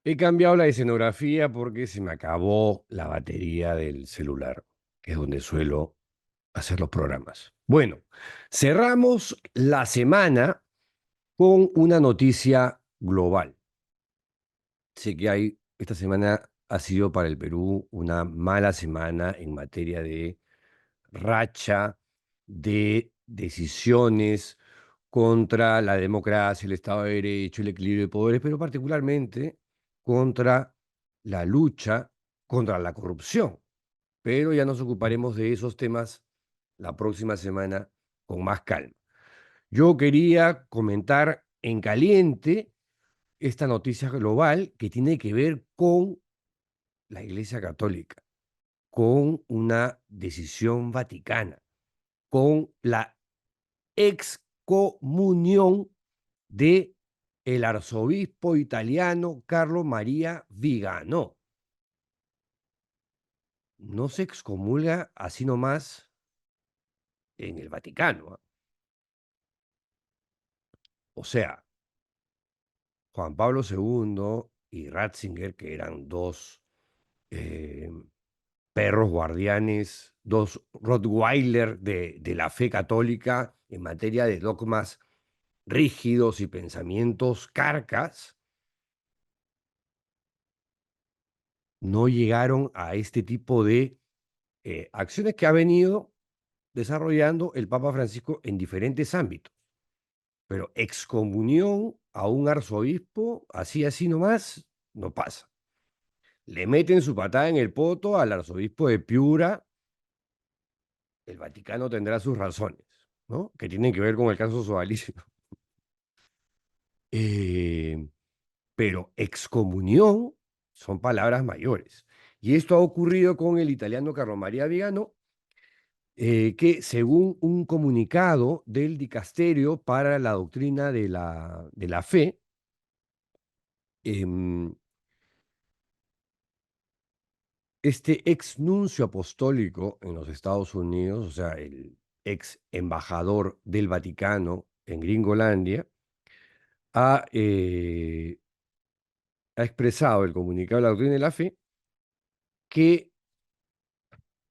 He cambiado la escenografía porque se me acabó la batería del celular, que es donde suelo hacer los programas. Bueno, cerramos la semana con una noticia global. Sé que esta semana ha sido para el Perú una mala semana en materia de racha, de decisiones contra la democracia, el Estado de Derecho, el equilibrio de poderes, pero particularmente contra la lucha contra la corrupción. Pero ya nos ocuparemos de esos temas la próxima semana con más calma. Yo quería comentar en caliente esta noticia global que tiene que ver con la Iglesia Católica, con una decisión vaticana, con la excomunión de el arzobispo italiano Carlo María Vigano. No se excomulga así nomás en el Vaticano, ¿ah? O sea, Juan Pablo II y Ratzinger, que eran dos eh, perros guardianes, dos Rottweiler de la fe católica en materia de dogmas rígidos y pensamientos carcas, no llegaron a este tipo de acciones que ha venido desarrollando el Papa Francisco en diferentes ámbitos. Pero excomunión a un arzobispo, así nomás, no pasa. Le meten su patada en el poto al arzobispo de Piura. El Vaticano tendrá sus razones, ¿no? Que tienen que ver con el caso Sodalicio. Eh, pero excomunión son palabras mayores. Y esto ha ocurrido con el italiano Carlo María Vigano, que según un comunicado del Dicasterio para la Doctrina de la Fe, em, este ex nuncio apostólico en los Estados Unidos, o sea, el ex embajador del Vaticano en Gringolandia, ha expresado el comunicado de la Doctrina de la Fe que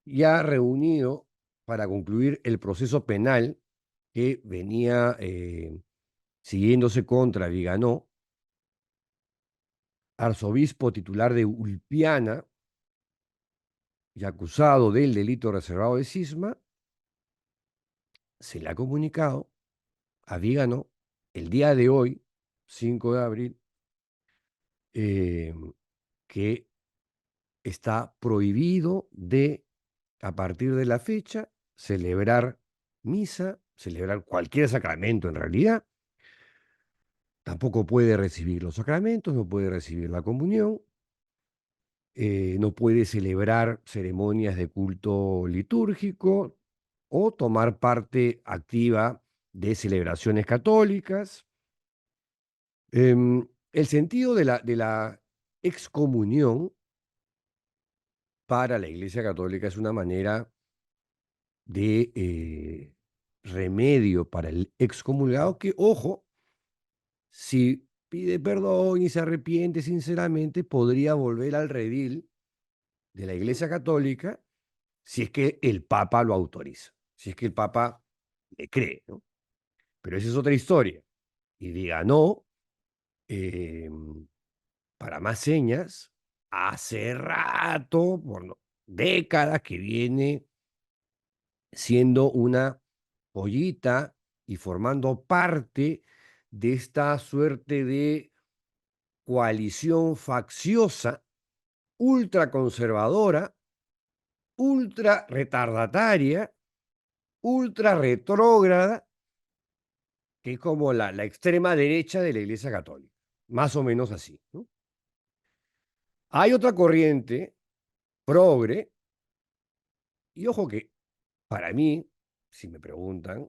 ya ha reunido para concluir el proceso penal que venía siguiéndose contra Viganó, arzobispo titular de Ulpiana y acusado del delito reservado de cisma. Se le ha comunicado a Viganó el día de hoy, 5 de abril, eh, que está prohibido de, a partir de la fecha, celebrar misa, celebrar cualquier sacramento en realidad. Tampoco puede recibir los sacramentos, no puede recibir la comunión, no puede celebrar ceremonias de culto litúrgico o tomar parte activa de celebraciones católicas. El sentido de la excomunión para la Iglesia Católica es una manera de remedio para el excomulgado que, ojo, si pide perdón y se arrepiente sinceramente, podría volver al redil de la Iglesia Católica si es que el Papa lo autoriza, si es que el Papa le cree, ¿no? Pero esa es otra historia. Y diga no, eh, para más señas, hace rato, por décadas que viene siendo una pollita y formando parte de esta suerte de coalición facciosa, ultraconservadora, ultra retardataria, ultra retrógrada, que es como la extrema derecha de la Iglesia Católica, más o menos así, ¿no? Hay otra corriente progre, y ojo que para mí, si me preguntan,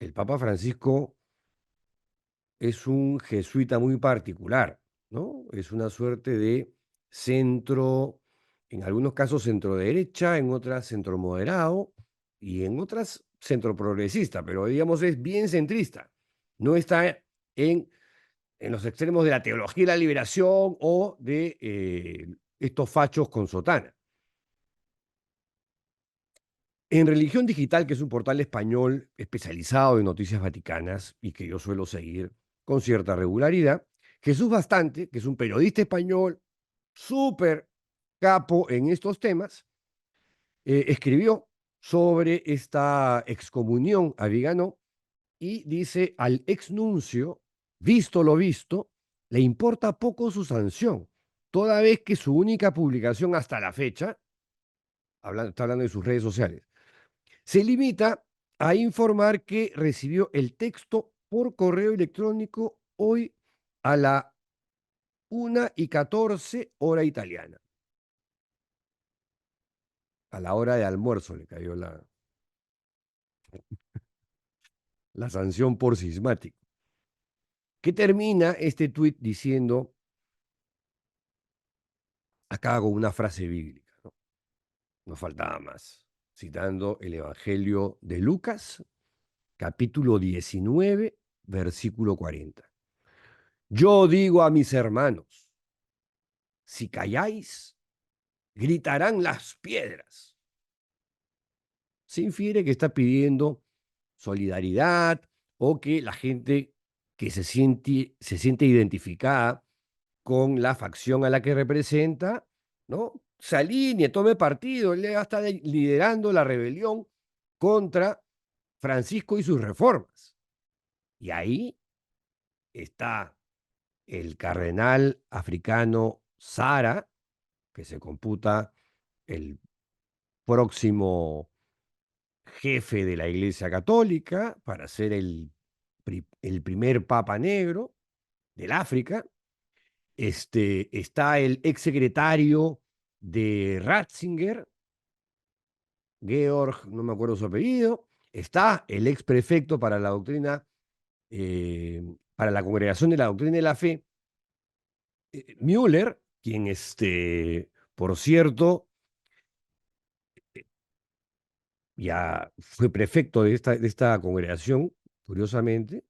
el Papa Francisco es un jesuita muy particular, ¿no? Es una suerte de centro, en algunos casos centro derecha, en otras centro moderado y en otras centro progresista, pero digamos es bien centrista. No está en en los extremos de la teología de la liberación o de estos fachos con sotana. En Religión Digital, que es un portal español especializado en noticias vaticanas y que yo suelo seguir con cierta regularidad, Jesús Bastante, que es un periodista español súper capo en estos temas, escribió sobre esta excomunión a Vigano y dice: al exnuncio, visto lo visto, le importa poco su sanción, toda vez que su única publicación hasta la fecha, está hablando de sus redes sociales, se limita a informar que recibió el texto por correo electrónico hoy a la 1:14 hora italiana. A la hora de almuerzo le cayó la sanción por sismático. ¿Qué termina este tuit diciendo? Acá con una frase bíblica, ¿no? No faltaba más. Citando el Evangelio de Lucas, capítulo 19, versículo 40. Yo digo a mis hermanos, si calláis, gritarán las piedras. Se infiere que está pidiendo solidaridad o que la gente que se siente identificada con la facción a la que representa, ¿no? Se alinee, tome partido, él va a estar liderando la rebelión contra Francisco y sus reformas. Y ahí está el cardenal africano Sara, que se computa el próximo jefe de la Iglesia Católica para ser el primer papa negro del África. Está el exsecretario de Ratzinger, Georg, no me acuerdo su apellido. Está el exprefecto para la doctrina, para la Congregación de la Doctrina de la Fe, Müller, quien, por cierto, ya fue prefecto de esta congregación, curiosamente.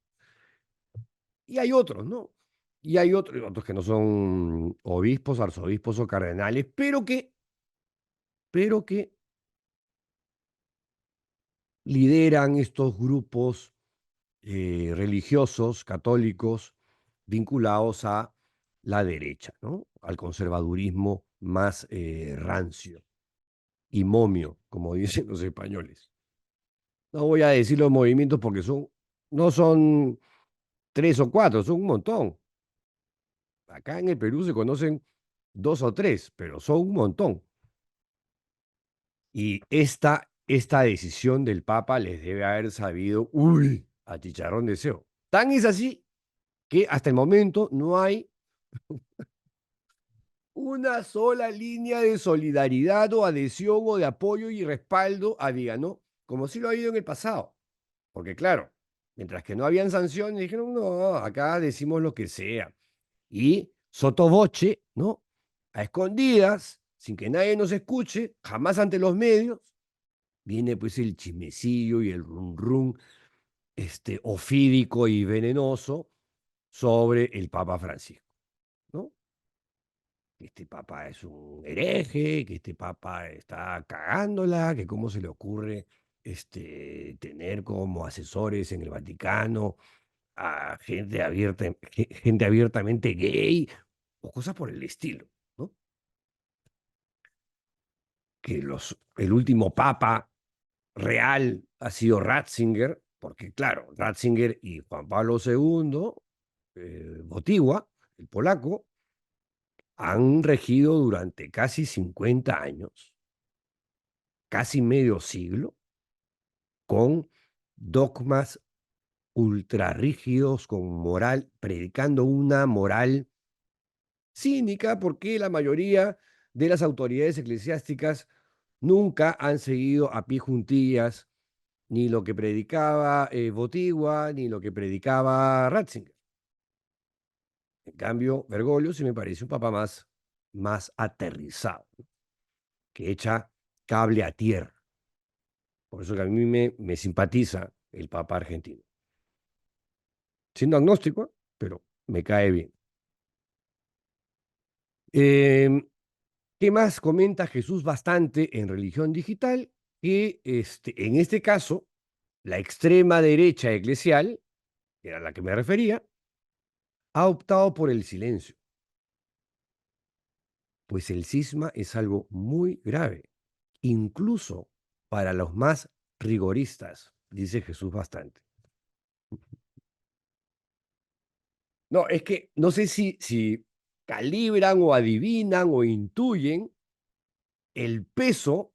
Y hay otros, ¿no? Y hay otros que no son obispos, arzobispos o cardenales, pero que lideran estos grupos religiosos católicos vinculados a la derecha, ¿no? Al conservadurismo más rancio y momio, como dicen los españoles. No voy a decir los movimientos porque no son 3 o 4, son un montón. Acá en el Perú se conocen 2 o 3, pero son un montón. Y esta decisión del Papa les debe haber sabido, uy, a chicharrón de seo. Tan es así que hasta el momento no hay una sola línea de solidaridad o adhesión o de apoyo y respaldo a Viganó, como sí lo ha habido en el pasado. Porque claro, mientras que no habían sanciones, dijeron, no, acá decimos lo que sea. Y sotoboche, ¿no? A escondidas, sin que nadie nos escuche, jamás ante los medios, viene pues el chismecillo y el rum rum ofídico y venenoso sobre el Papa Francisco, ¿no? Que este Papa es un hereje, que este Papa está cagándola, que cómo se le ocurre tener como asesores en el Vaticano a gente abiertamente gay o cosas por el estilo, ¿no? Que el último Papa real ha sido Ratzinger, porque claro, Ratzinger y Juan Pablo II, Wojtyła, el polaco, han regido durante casi 50 años, casi medio siglo, con dogmas ultrarrígidos, con moral, predicando una moral cínica, porque la mayoría de las autoridades eclesiásticas nunca han seguido a pie juntillas ni lo que predicaba Wojtyła, ni lo que predicaba Ratzinger. En cambio, Bergoglio sí me parece un papa más aterrizado, que echa cable a tierra. Por eso que a mí me simpatiza el papa argentino. Siendo agnóstico, pero me cae bien. Em, ¿Qué más comenta Jesús bastante en Religión Digital? Que en este caso, la extrema derecha eclesial, que era a la que me refería, ha optado por el silencio, pues el cisma es algo muy grave, incluso para los más rigoristas, dice Jesús bastante. No, es que no sé si calibran o adivinan o intuyen el peso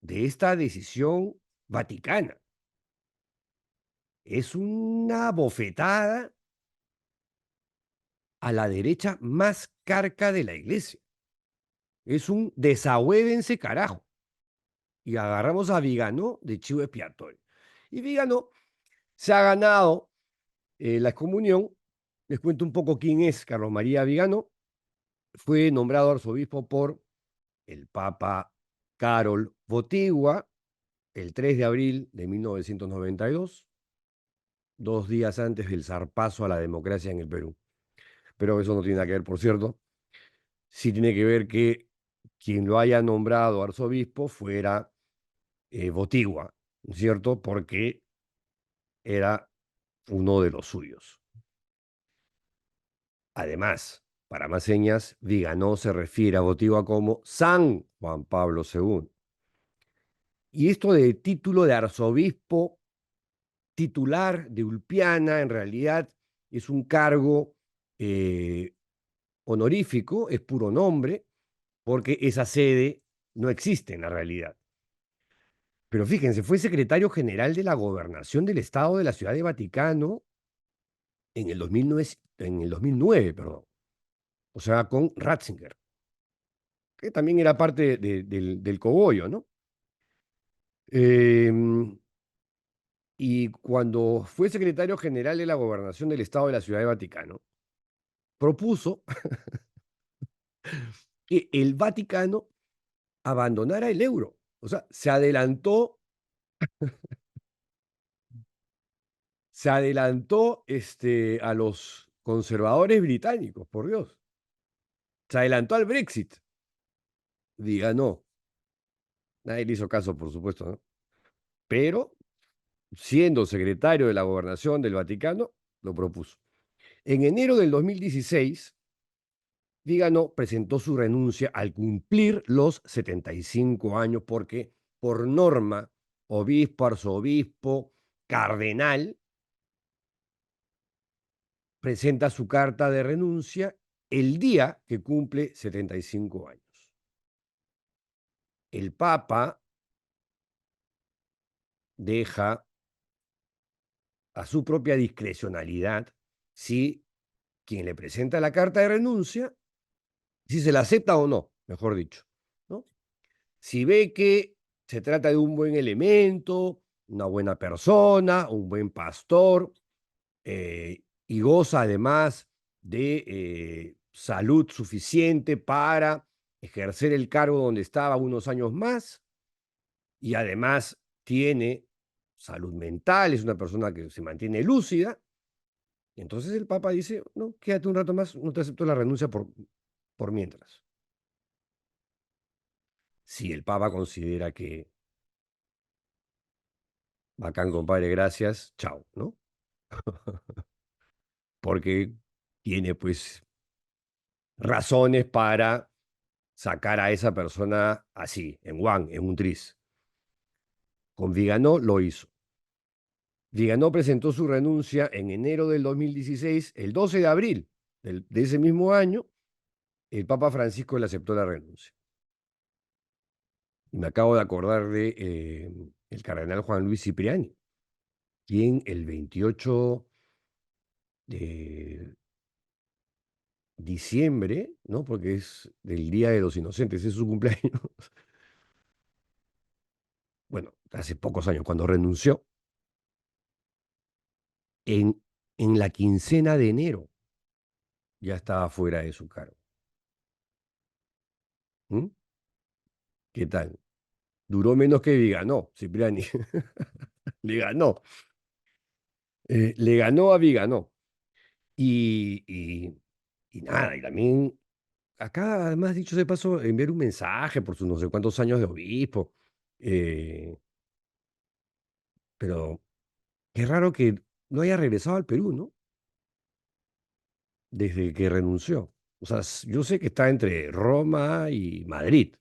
de esta decisión vaticana. Es una bofetada a la derecha más carca de la iglesia. Es un desahuévense carajo. Y agarramos a Vigano de chivo expiatorio. Y Vigano se ha ganado la excomunión. Les cuento un poco quién es Carlos María Vigano. Fue nombrado arzobispo por el Papa Karol Wojtyła el 3 de abril de 1992, 2 días antes del zarpazo a la democracia en el Perú. Pero eso no tiene nada que ver, por cierto. Sí tiene que ver que quien lo haya nombrado arzobispo fuera Wojtyła, ¿cierto? Porque era uno de los suyos. Además, para más señas, Viganó se refiere a Wojtyła como San Juan Pablo II. Y esto de título de arzobispo titular de Ulpiana, en realidad es un cargo honorífico, es puro nombre, porque esa sede no existe en la realidad. Pero fíjense, fue secretario general de la gobernación del Estado de la Ciudad de Vaticano en el 2009, perdón. O sea, con Ratzinger, que también era parte del cogollo, ¿no? Eh, y cuando fue secretario general de la gobernación del Estado de la Ciudad de Vaticano, propuso que el Vaticano abandonara el euro. O sea, se adelantó a los conservadores británicos, por Dios. Se adelantó al Brexit. Diga no. Nadie le hizo caso, por supuesto, ¿no? Pero, siendo secretario de la gobernación del Vaticano, lo propuso. En enero del 2016, Vigano presentó su renuncia al cumplir los 75 años, porque por norma, obispo, arzobispo, cardenal, presenta su carta de renuncia el día que cumple 75 años. El Papa deja a su propia discrecionalidad si quien le presenta la carta de renuncia, si se la acepta o no, mejor dicho, ¿no? Si ve que se trata de un buen elemento, una buena persona, un buen pastor, y goza además de salud suficiente para ejercer el cargo donde estaba unos años más, y además tiene salud mental, es una persona que se mantiene lúcida. Entonces el Papa dice, no, quédate un rato más, no te acepto la renuncia por mientras. Si el Papa considera que bacán, compadre, gracias, chao, ¿no? Porque tiene pues razones para sacar a esa persona así, en one, en un tris. Con Viganó lo hizo. Viganó presentó su renuncia en enero del 2016. El 12 de abril de ese mismo año, el Papa Francisco le aceptó la renuncia. Y me acabo de acordar de el cardenal Juan Luis Cipriani, quien el 28 de diciembre, ¿no? Porque es del Día de los Inocentes, es su cumpleaños. Bueno, hace pocos años, cuando renunció, en, en la quincena de enero ya estaba fuera de su cargo. ¿Mm? ¿Qué tal? Duró menos que Viganó, Cipriani. Le ganó. Le ganó a Viganó. Y, y, y nada, y también acá, además, dicho de paso, enviar un mensaje por sus no sé cuántos años de obispo. eh, pero qué raro que no haya regresado al Perú, ¿no? Desde que renunció. O sea, yo sé que está entre Roma y Madrid,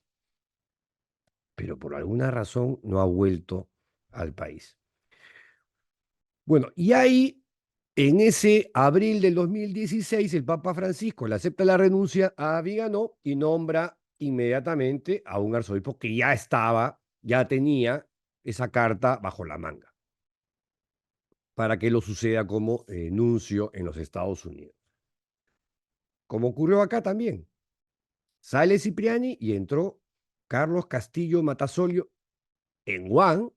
pero por alguna razón no ha vuelto al país. Bueno, y ahí, en ese abril del 2016, el Papa Francisco le acepta la renuncia a Vigano y nombra inmediatamente a un arzobispo que ya tenía esa carta bajo la manga, para que lo suceda como nuncio en los Estados Unidos. Como ocurrió acá también. Sale Cipriani y entró Carlos Castillo Matasolio en Juan,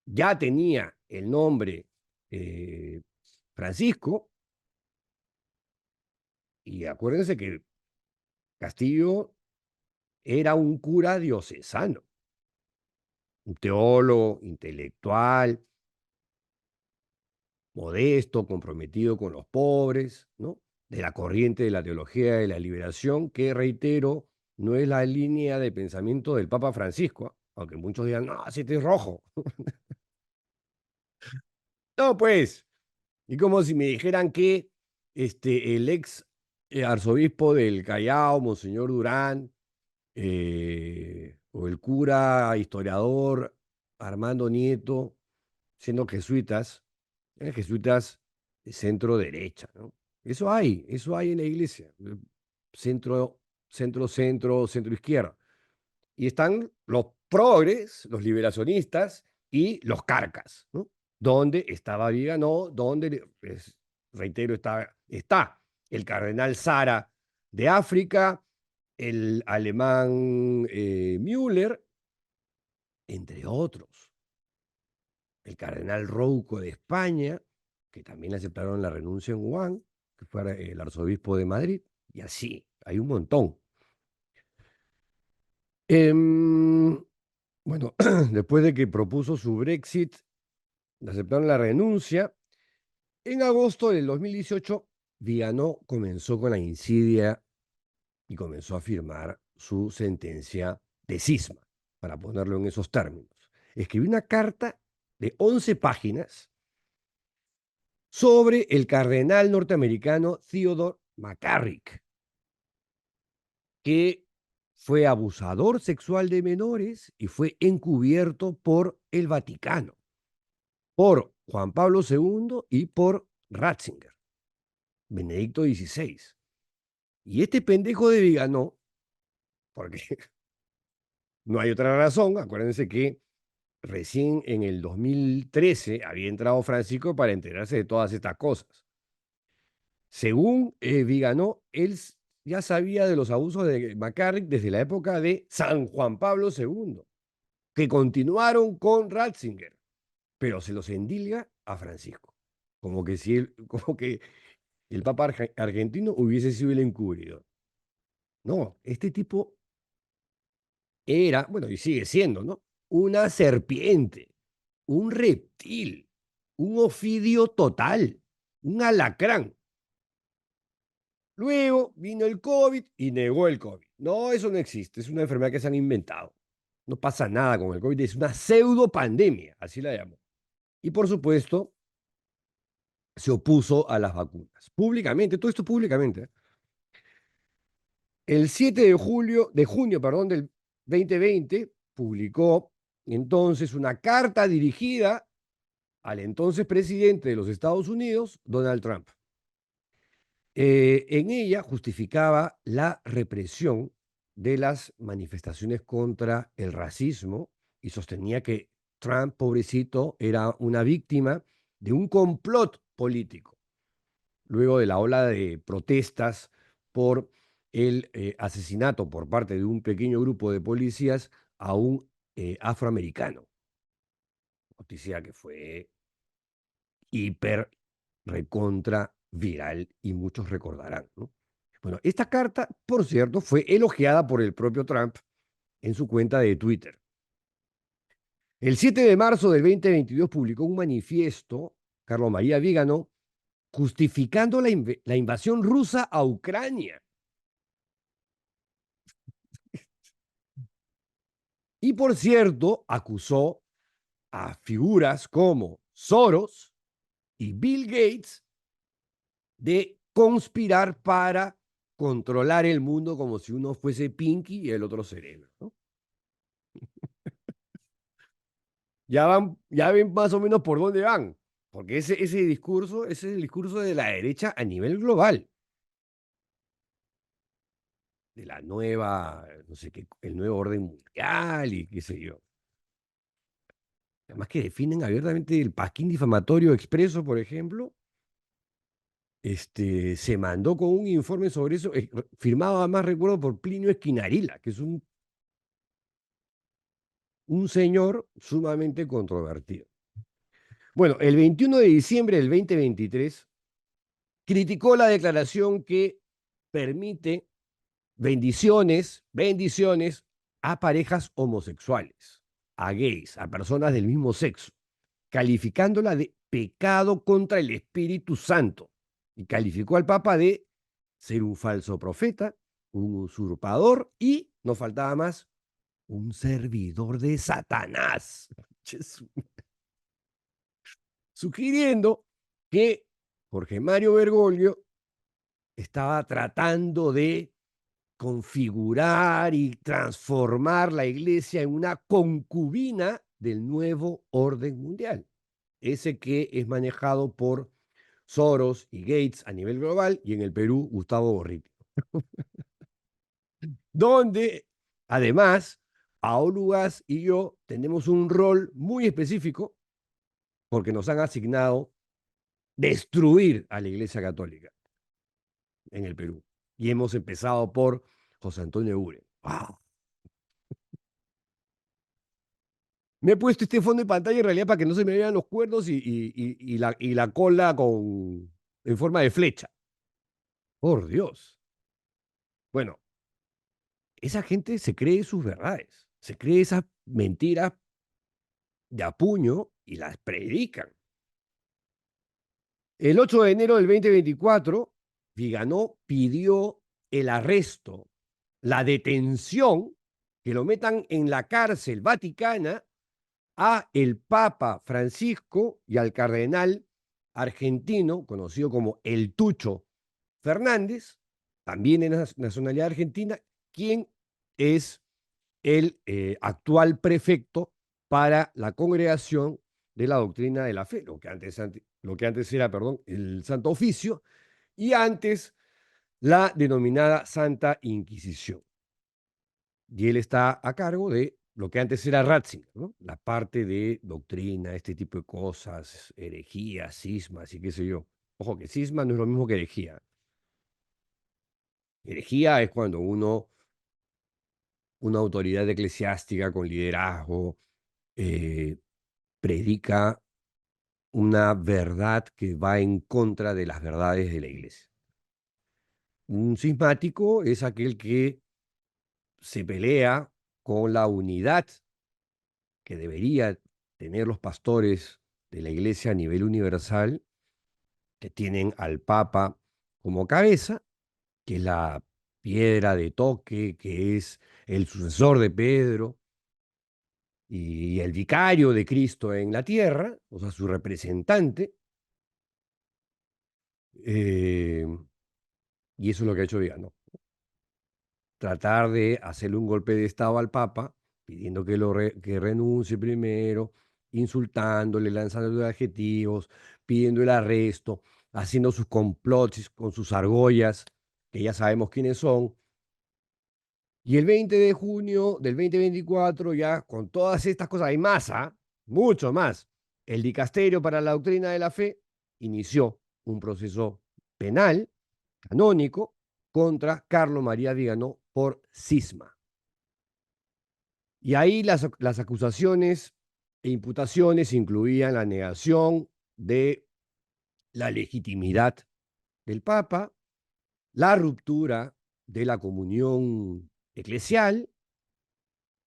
ya tenía el nombre eh, Francisco, y acuérdense que Castillo era un cura diocesano, un teólogo intelectual, modesto, comprometido con los pobres, ¿no? De la corriente de la teología de la liberación, que reitero, no es la línea de pensamiento del Papa Francisco, ¿ah? Aunque muchos digan, no, si este es rojo. No, pues, y como si me dijeran que el ex arzobispo del Callao, Monseñor Durán, o el cura historiador Armando Nieto, siendo jesuitas, eran jesuitas de centro derecha, ¿no? Eso hay en la iglesia, centro, centro izquierda. Y están los progres, los liberacionistas y los carcas, ¿no? Donde estaba Viganó, donde, pues, reitero, está el cardenal Sara de África, el alemán Müller, entre otros. El cardenal Rouco de España, que también le aceptaron la renuncia en Wuhan, que fue el arzobispo de Madrid, y así, hay un montón. Em, bueno, después de que propuso su Brexit, le aceptaron la renuncia. En agosto del 2018, Viganó comenzó con la insidia y comenzó a firmar su sentencia de cisma, para ponerlo en esos términos. Escribió una carta de 11 páginas sobre el cardenal norteamericano Theodore McCarrick, que fue abusador sexual de menores y fue encubierto por el Vaticano, por Juan Pablo II y por Ratzinger, Benedicto XVI. Y este pendejo de Viganó, porque no hay otra razón, acuérdense que recién en el 2013 había entrado Francisco para enterarse de todas estas cosas. Según Viganó, él ya sabía de los abusos de McCarrick desde la época de San Juan Pablo II, que continuaron con Ratzinger, pero se los endilga a Francisco, como que si él, como que el Papa argentino hubiese sido el encubridor. No, este tipo era, bueno, y sigue siendo, ¿no? Una serpiente, un reptil, un ofidio total, un alacrán. Luego vino el COVID y negó el COVID. No, eso no existe, es una enfermedad que se han inventado. No pasa nada con el COVID, es una pseudo pandemia, así la llamo. Y por supuesto, se opuso a las vacunas, públicamente, todo esto públicamente. El 7 de junio, perdón, del 2020, publicó entonces una carta dirigida al entonces presidente de los Estados Unidos, Donald Trump. En ella justificaba la represión de las manifestaciones contra el racismo y sostenía que Trump, pobrecito, era una víctima de un complot político, luego de la ola de protestas por el asesinato por parte de un pequeño grupo de policías a un afroamericano. Noticia que fue hiper recontra viral y muchos recordarán, ¿no? Bueno, esta carta, por cierto, fue elogiada por el propio Trump en su cuenta de Twitter. El 7 de marzo del 2022 publicó un manifiesto, Carlos María Vígano, justificando la invasión rusa a Ucrania. Y por cierto, acusó a figuras como Soros y Bill Gates de conspirar para controlar el mundo como si uno fuese Pinky y el otro Cerebro, ¿no? Ya ven más o menos por dónde van, porque ese discurso ese es el discurso de la derecha a nivel global, de la nueva, no sé qué, el nuevo orden mundial y qué sé yo. Además que definen abiertamente el pasquín difamatorio expreso, por ejemplo, se mandó con un informe sobre eso, firmado además, recuerdo, por Plinio Esquinarila, que es un señor sumamente controvertido. Bueno, el 21 de diciembre del 2023 criticó la declaración que permite bendiciones a parejas homosexuales, a gays, a personas del mismo sexo, calificándola de pecado contra el Espíritu Santo. Y calificó al Papa de ser un falso profeta, un usurpador y, no faltaba más, un servidor de Satanás. Sugiriendo que Jorge Mario Bergoglio estaba tratando de configurar y transformar la iglesia en una concubina del nuevo orden mundial, ese que es manejado por Soros y Gates a nivel global y en el Perú Gustavo Borriti, donde además Aolugas y yo tenemos un rol muy específico porque nos han asignado destruir a la Iglesia Católica en el Perú. Y hemos empezado por José Antonio Ure. ¡Wow! Me he puesto este fondo de pantalla en realidad para que no se me vean los cuernos y la cola en forma de flecha. Por Dios. Bueno, esa gente se cree sus verdades, se cree esas mentiras de a puño y las predican. El 8 de enero del 2024, Viganó pidió el arresto, la detención, que lo metan en la cárcel vaticana a el Papa Francisco y al cardenal argentino, conocido como el Tucho Fernández, también de nacionalidad argentina, quien es el actual prefecto para la congregación de la doctrina de la fe, lo que antes era, perdón, el Santo Oficio, y antes la denominada Santa Inquisición. Y él está a cargo de lo que antes era Ratzinger, ¿no? La parte de doctrina, este tipo de cosas, herejías, cismas y qué sé yo. Ojo, que cisma no es lo mismo que herejía. Herejía es cuando una autoridad eclesiástica con liderazgo, eh, predica una verdad que va en contra de las verdades de la iglesia. Un cismático es aquel que se pelea con la unidad que debería tener los pastores de la iglesia a nivel universal, que tienen al Papa como cabeza, que es la piedra de toque, que es el sucesor de Pedro y el vicario de Cristo en la tierra, o sea, su representante. Eh, y eso es lo que ha hecho Vigano. Tratar de hacerle un golpe de Estado al Papa, pidiendo que renuncie primero, insultándole, lanzándole adjetivos, pidiendo el arresto, haciendo sus complots con sus argollas, que ya sabemos quiénes son. Y el 20 de junio del 2024, ya con todas estas cosas, hay más, ¿ah? Mucho más. El Dicasterio para la Doctrina de la Fe inició un proceso penal, canónico, contra Carlo María Viganó por cisma. Y ahí las acusaciones e imputaciones incluían la negación de la legitimidad del Papa, la ruptura de la comunión eclesial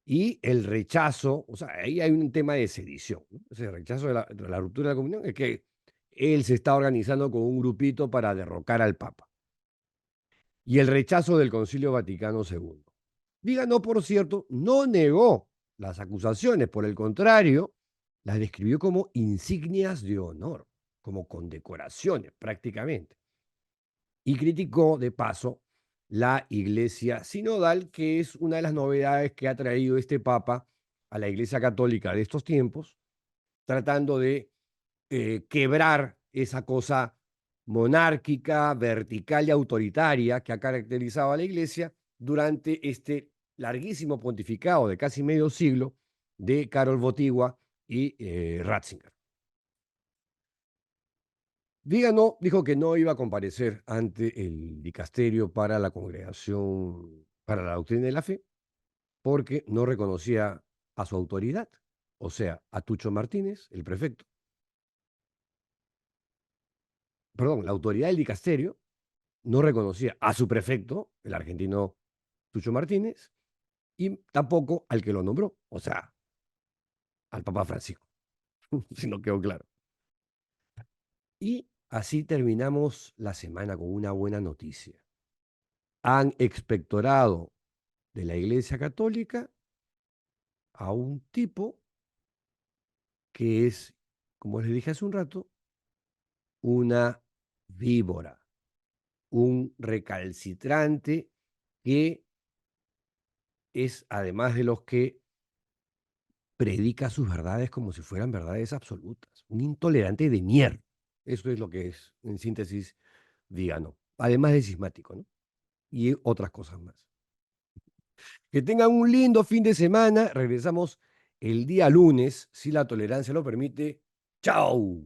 y el rechazo, o sea, ahí hay un tema de sedición, ¿no? Ese rechazo de la ruptura de la comunión es que él se está organizando con un grupito para derrocar al Papa. Y el rechazo del Concilio Vaticano II. Vígano, por cierto, no negó las acusaciones, por el contrario, las describió como insignias de honor, como condecoraciones prácticamente. Y criticó, de paso, la iglesia sinodal, que es una de las novedades que ha traído este Papa a la iglesia católica de estos tiempos, tratando de quebrar esa cosa monárquica, vertical y autoritaria que ha caracterizado a la iglesia durante este larguísimo pontificado de casi medio siglo de Karol Wojtyła y Ratzinger. Vígano dijo que no iba a comparecer ante el dicasterio para la congregación para la doctrina de la fe porque no reconocía a su autoridad, o sea, a Tucho Martínez, el prefecto, perdón, la autoridad del dicasterio no reconocía a su prefecto, el argentino Tucho Martínez, y tampoco al que lo nombró, o sea, al Papa Francisco, si no quedó claro. Y así terminamos la semana con una buena noticia. Han expectorado de la Iglesia Católica a un tipo que es, como les dije hace un rato, una víbora, un recalcitrante que es, además de los que predica sus verdades como si fueran verdades absolutas, un intolerante de mierda. Eso es lo que es, en síntesis, Vígano, además de cismático, ¿no? Y otras cosas más. Que tengan un lindo fin de semana. Regresamos el día lunes, si la tolerancia lo permite. ¡Chao!